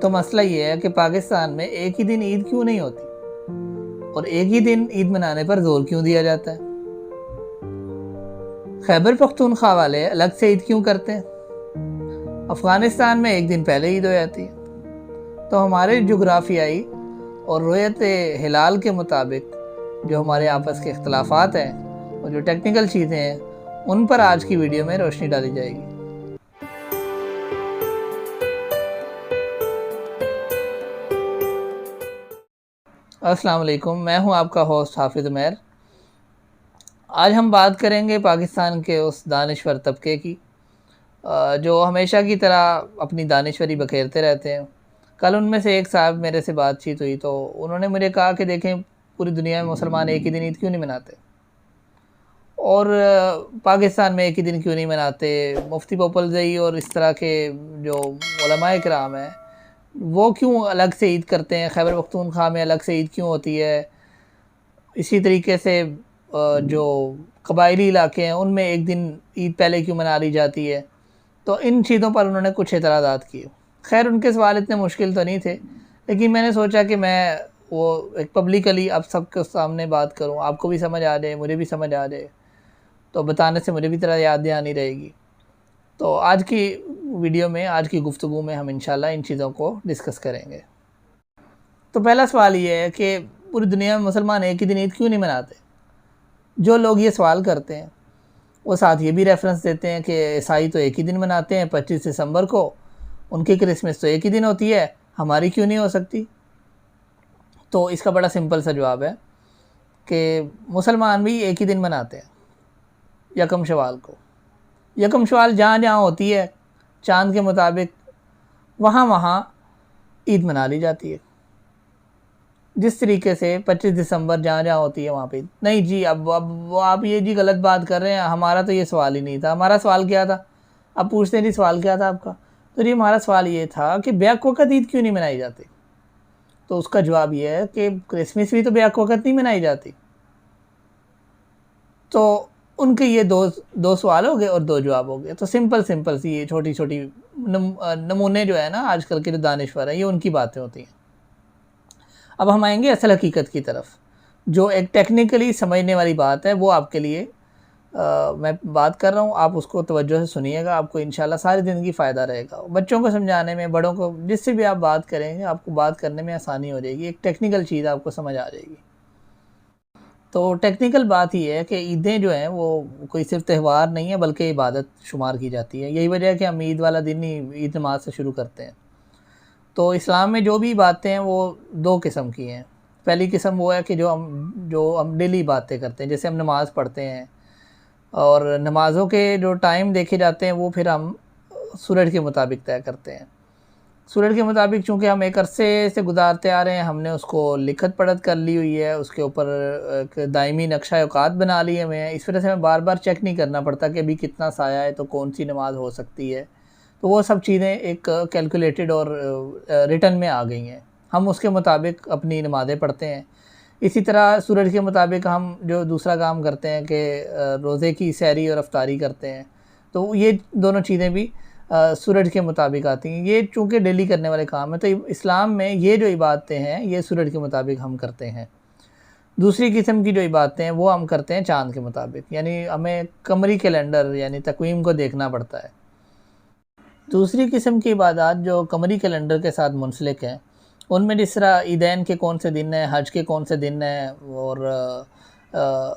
تو مسئلہ یہ ہے کہ پاکستان میں ایک ہی دن عید کیوں نہیں ہوتی اور ایک ہی دن عید منانے پر زور کیوں دیا جاتا ہے؟ خیبر پختونخوا والے الگ سے عید کیوں کرتے ہیں؟ افغانستان میں ایک دن پہلے عید ہو جاتی ہے۔ تو ہمارے جغرافیائی اور رؤیت ہلال کے مطابق جو ہمارے آپس کے اختلافات ہیں اور جو ٹیکنیکل چیزیں ہیں ان پر آج کی ویڈیو میں روشنی ڈالی جائے گی۔ السلام علیکم، میں ہوں آپ کا ہوسٹ حافظ عمیر۔ آج ہم بات کریں گے پاکستان کے اس دانشور طبقے کی جو ہمیشہ کی طرح اپنی دانشوری بکھیرتے رہتے ہیں۔ کل ان میں سے ایک صاحب میرے سے بات چیت ہوئی تو انہوں نے مجھے کہا کہ دیکھیں پوری دنیا میں مسلمان ایک ہی دن عید کیوں نہیں مناتے اور پاکستان میں ایک ہی دن کیوں نہیں مناتے۔ مفتی پوپلزئی اور اس طرح کے جو علماء کرام ہیں وہ کیوں الگ سے عید کرتے ہیں، خیبر پختونخوا میں الگ سے عید کیوں ہوتی ہے، اسی طریقے سے جو قبائلی علاقے ہیں ان میں ایک دن عید پہلے کیوں منا لی جاتی ہے۔ تو ان چیزوں پر انہوں نے کچھ اعتراضات کیے۔ خیر ان کے سوال اتنے مشکل تو نہیں تھے، لیکن میں نے سوچا کہ میں وہ ایک پبلکلی اب سب کے سامنے بات کروں، آپ کو بھی سمجھ آ جائے، مجھے بھی سمجھ آ جائے، تو بتانے سے مجھے بھی طرح یاد دہانی رہے گی۔ تو آج کی ویڈیو میں، آج کی گفتگو میں ہم انشاءاللہ ان چیزوں کو ڈسکس کریں گے۔ تو پہلا سوال یہ ہے کہ پوری دنیا میں مسلمان ایک ہی دن عید کیوں نہیں مناتے؟ جو لوگ یہ سوال کرتے ہیں وہ ساتھ یہ بھی ریفرنس دیتے ہیں کہ عیسائی تو ایک ہی دن مناتے ہیں 25 دسمبر کو، ان کی کرسمس تو ایک ہی دن ہوتی ہے، ہماری کیوں نہیں ہو سکتی؟ تو اس کا بڑا سمپل سا جواب ہے کہ مسلمان بھی ایک ہی دن مناتے ہیں، یکم شوال کو۔ یکم شوال جہاں جہاں ہوتی ہے چاند کے مطابق وہاں وہاں عید منا لی جاتی ہے، جس طریقے سے 25 دسمبر جہاں جہاں ہوتی ہے وہاں پہ نہیں جی۔ اب وہ آپ یہ جی غلط بات کر رہے ہیں، ہمارا تو یہ سوال ہی نہیں تھا۔ ہمارا سوال کیا تھا؟ اب پوچھتے ہیں جی سوال کیا تھا آپ کا؟ تو جی ہمارا سوال یہ تھا کہ بیک وقت عید کیوں نہیں منائی جاتی؟ تو اس کا جواب یہ ہے کہ کرسمس بھی تو بیک وقت نہیں منائی جاتی۔ تو ان کے یہ دو سوال ہو گئے اور دو جواب ہو گئے۔ تو سمپل سی یہ چھوٹی چھوٹی نمونے جو ہے نا آج کل کے جو دانشور ہیں یہ ان کی باتیں ہوتی ہیں۔ اب ہم آئیں گے اصل حقیقت کی طرف، جو ایک ٹیکنیکلی سمجھنے والی بات ہے، وہ آپ کے لیے میں بات کر رہا ہوں، آپ اس کو توجہ سے سنیے گا، آپ کو انشاءاللہ ساری زندگی فائدہ رہے گا۔ بچوں کو سمجھانے میں، بڑوں کو، جس سے بھی آپ بات کریں گے آپ کو بات کرنے میں آسانی ہو جائے گی، ایک ٹیکنیکل چیز آپ کو سمجھ آ جائے گی۔ تو ٹیکنیکل بات یہ ہے کہ عیدیں جو ہیں وہ کوئی صرف تہوار نہیں ہے بلکہ عبادت شمار کی جاتی ہے۔ یہی وجہ ہے کہ ہم عید والا دن ہی عید نماز سے شروع کرتے ہیں۔ تو اسلام میں جو بھی باتیں ہیں وہ دو قسم کی ہیں۔ پہلی قسم وہ ہے کہ جو ہم ڈیلی باتیں کرتے ہیں، جیسے ہم نماز پڑھتے ہیں اور نمازوں کے جو ٹائم دیکھے جاتے ہیں وہ پھر ہم سورج کے مطابق طے کرتے ہیں۔ سورج کے مطابق چونکہ ہم ایک عرصے سے گزارتے آ رہے ہیں، ہم نے اس کو لکھت پڑھت کر لی ہوئی ہے، اس کے اوپر ایک دائمی نقشہ اوقات بنا لیے ہوئے ہیں، اس وجہ سے ہمیں بار بار چیک نہیں کرنا پڑتا کہ ابھی کتنا سایہ ہے تو کون سی نماز ہو سکتی ہے۔ تو وہ سب چیزیں ایک کیلکولیٹڈ اور ریٹن میں آ گئی ہیں، ہم اس کے مطابق اپنی نمازیں پڑھتے ہیں۔ اسی طرح سورج کے مطابق ہم جو دوسرا کام کرتے ہیں کہ روزے کی سحری اور افطاری کرتے ہیں، تو یہ دونوں چیزیں بھی سورج کے مطابق آتی ہیں۔ یہ چونکہ ڈیلی کرنے والے کام ہیں، تو اسلام میں یہ جو عبادتیں ہیں یہ سورج کے مطابق ہم کرتے ہیں۔ دوسری قسم کی جو عبادتیں ہیں وہ ہم کرتے ہیں چاند کے مطابق، یعنی ہمیں قمری کیلنڈر یعنی تقویم کو دیکھنا پڑتا ہے۔ دوسری قسم کی عبادات جو قمری کیلنڈر کے ساتھ منسلک ہیں، ان میں جس طرح عیدین کے کون سے دن ہیں، حج کے کون سے دن ہیں اور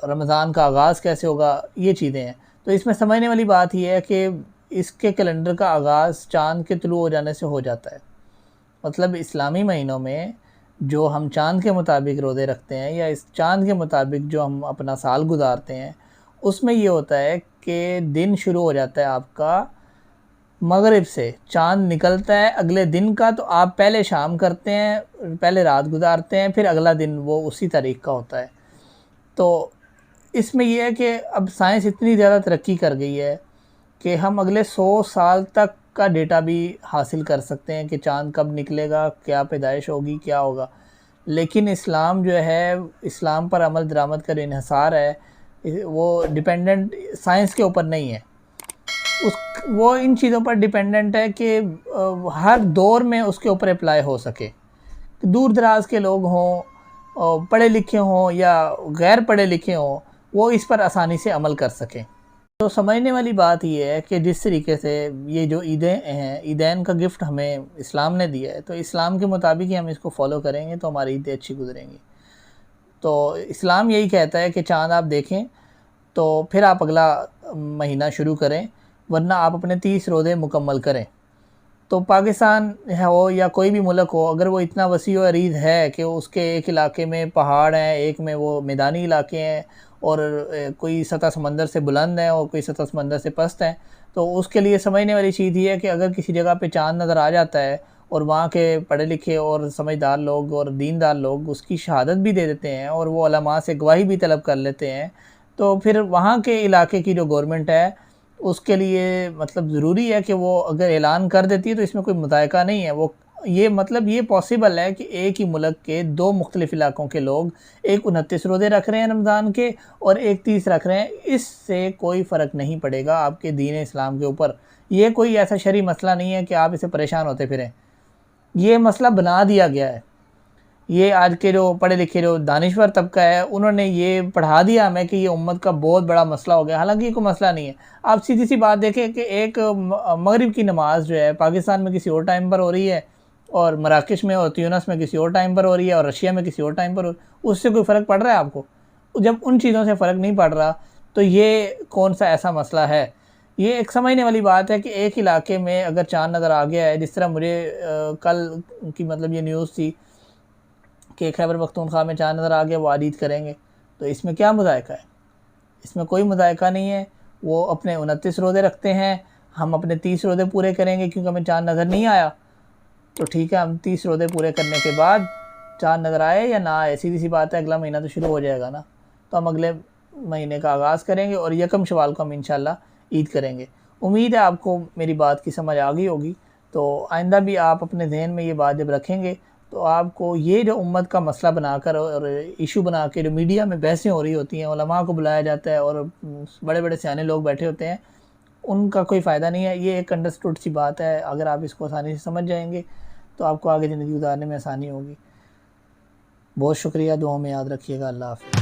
رمضان کا آغاز کیسے ہوگا، یہ چیزیں ہیں۔ تو اس میں سمجھنے والی بات یہ ہے کہ اس کے کیلنڈر کا آغاز چاند کے طلوع ہو جانے سے ہو جاتا ہے۔ مطلب اسلامی مہینوں میں جو ہم چاند کے مطابق روزے رکھتے ہیں یا اس چاند کے مطابق جو ہم اپنا سال گزارتے ہیں، اس میں یہ ہوتا ہے کہ دن شروع ہو جاتا ہے آپ کا مغرب سے، چاند نکلتا ہے اگلے دن کا، تو آپ پہلے شام کرتے ہیں، پہلے رات گزارتے ہیں، پھر اگلا دن وہ اسی تاریخ کا ہوتا ہے۔ تو اس میں یہ ہے کہ اب سائنس اتنی زیادہ ترقی کر گئی ہے کہ ہم اگلے 100 سال تک کا ڈیٹا بھی حاصل کر سکتے ہیں کہ چاند کب نکلے گا، کیا پیدائش ہوگی، کیا ہوگا۔ لیکن اسلام جو ہے، اسلام پر عمل درآمد کا جو انحصار ہے وہ ڈیپینڈنٹ سائنس کے اوپر نہیں ہے۔ وہ ان چیزوں پر ڈیپینڈنٹ ہے کہ ہر دور میں اس کے اوپر اپلائی ہو سکے. دور دراز کے لوگ ہوں، پڑھے لکھے ہوں یا غیر پڑھے لکھے ہوں، وہ اس پر آسانی سے عمل کر سکیں. تو سمجھنے والی بات یہ ہے کہ جس طریقے سے یہ جو عیدیں ہیں، عیدین کا گفٹ ہمیں اسلام نے دیا ہے، تو اسلام کے مطابق ہی ہم اس کو فالو کریں گے تو ہماری عیدیں اچھی گزریں گی. تو اسلام یہی کہتا ہے کہ چاند آپ دیکھیں تو پھر آپ اگلا مہینہ شروع کریں، ورنہ آپ اپنے 30 روزے مکمل کریں. تو پاکستان ہو یا کوئی بھی ملک ہو، اگر وہ اتنا وسیع و عریض ہے کہ اس کے ایک علاقے میں پہاڑ ہیں، ایک میں وہ میدانی علاقے ہیں، اور کوئی سطح سمندر سے بلند ہے اور کوئی سطح سمندر سے پست ہے، تو اس کے لیے سمجھنے والی چیز یہ ہے کہ اگر کسی جگہ پہ چاند نظر آ جاتا ہے اور وہاں کے پڑھے لکھے اور سمجھدار لوگ اور دیندار لوگ اس کی شہادت بھی دے دیتے ہیں اور وہ علماء سے گواہی بھی طلب کر لیتے ہیں، تو پھر وہاں کے علاقے کی جو گورنمنٹ ہے اس کے لیے مطلب ضروری ہے کہ وہ اگر اعلان کر دیتی ہے تو اس میں کوئی مضائقہ نہیں ہے. وہ یہ مطلب یہ پاسبل ہے کہ ایک ہی ملک کے 2 مختلف علاقوں کے لوگ ایک 29 روزے رکھ رہے ہیں رمضان کے اور ایک 30 رکھ رہے ہیں، اس سے کوئی فرق نہیں پڑے گا آپ کے دین اسلام کے اوپر. یہ کوئی ایسا شرعی مسئلہ نہیں ہے کہ آپ اسے پریشان ہوتے پھریں. یہ مسئلہ بنا دیا گیا ہے. یہ آج کے جو پڑھے لکھے جو دانشور طبقہ ہے انہوں نے یہ پڑھا دیا ہمیں کہ یہ امت کا بہت بڑا مسئلہ ہو گیا، حالانکہ یہ کوئی مسئلہ نہیں ہے. آپ سیدھی سی بات دیکھیں کہ ایک مغرب کی نماز جو ہے پاکستان میں کسی اور ٹائم پر ہو رہی ہے، اور مراکش میں اور تیونس میں کسی اور ٹائم پر ہو رہی ہے، اور رشیا میں کسی اور ٹائم پر ہو رہی ہے. اس سے کوئی فرق پڑ رہا ہے آپ کو؟ جب ان چیزوں سے فرق نہیں پڑ رہا تو یہ کون سا ایسا مسئلہ ہے؟ یہ ایک سمجھنے والی بات ہے کہ ایک علاقے میں اگر چاند نظر آ گیا ہے، جس طرح مجھے کل کی مطلب یہ نیوز تھی کہ خیبر پختونخوا میں چاند نظر آ گیا، وہ عید کریں گے، تو اس میں کیا مذائقہ ہے؟ اس میں کوئی مذائقہ نہیں ہے. وہ اپنے 29 روزے رکھتے ہیں، ہم اپنے 30 روزے پورے کریں گے کیونکہ ہمیں چاند نظر نہیں آیا. تو ٹھیک ہے، ہم 30 روزے پورے کرنے کے بعد چاند نظر آئے یا نہ آئے، سیدھی سی بات ہے اگلا مہینہ تو شروع ہو جائے گا نا، تو ہم اگلے مہینے کا آغاز کریں گے اور 1 شوال کو ہم انشاءاللہ عید کریں گے. امید ہے آپ کو میری بات کی سمجھ آ گئی ہوگی. تو آئندہ بھی آپ اپنے ذہن میں یہ بات جب رکھیں گے تو آپ کو یہ جو امت کا مسئلہ بنا کر اور ایشو بنا کے جو میڈیا میں بحثیں ہو رہی ہوتی ہیں، علماء کو بلایا جاتا ہے اور بڑے بڑے سیانے لوگ بیٹھے ہوتے ہیں، ان کا کوئی فائدہ نہیں ہے. یہ ایک انڈرسٹوڈ سی بات ہے. اگر آپ اس کو آسانی سے سمجھ جائیں گے تو آپ کو آگے زندگی گزارنے میں آسانی ہوگی. بہت شکریہ، دعاؤں میں یاد رکھیے گا. اللہ حافظ.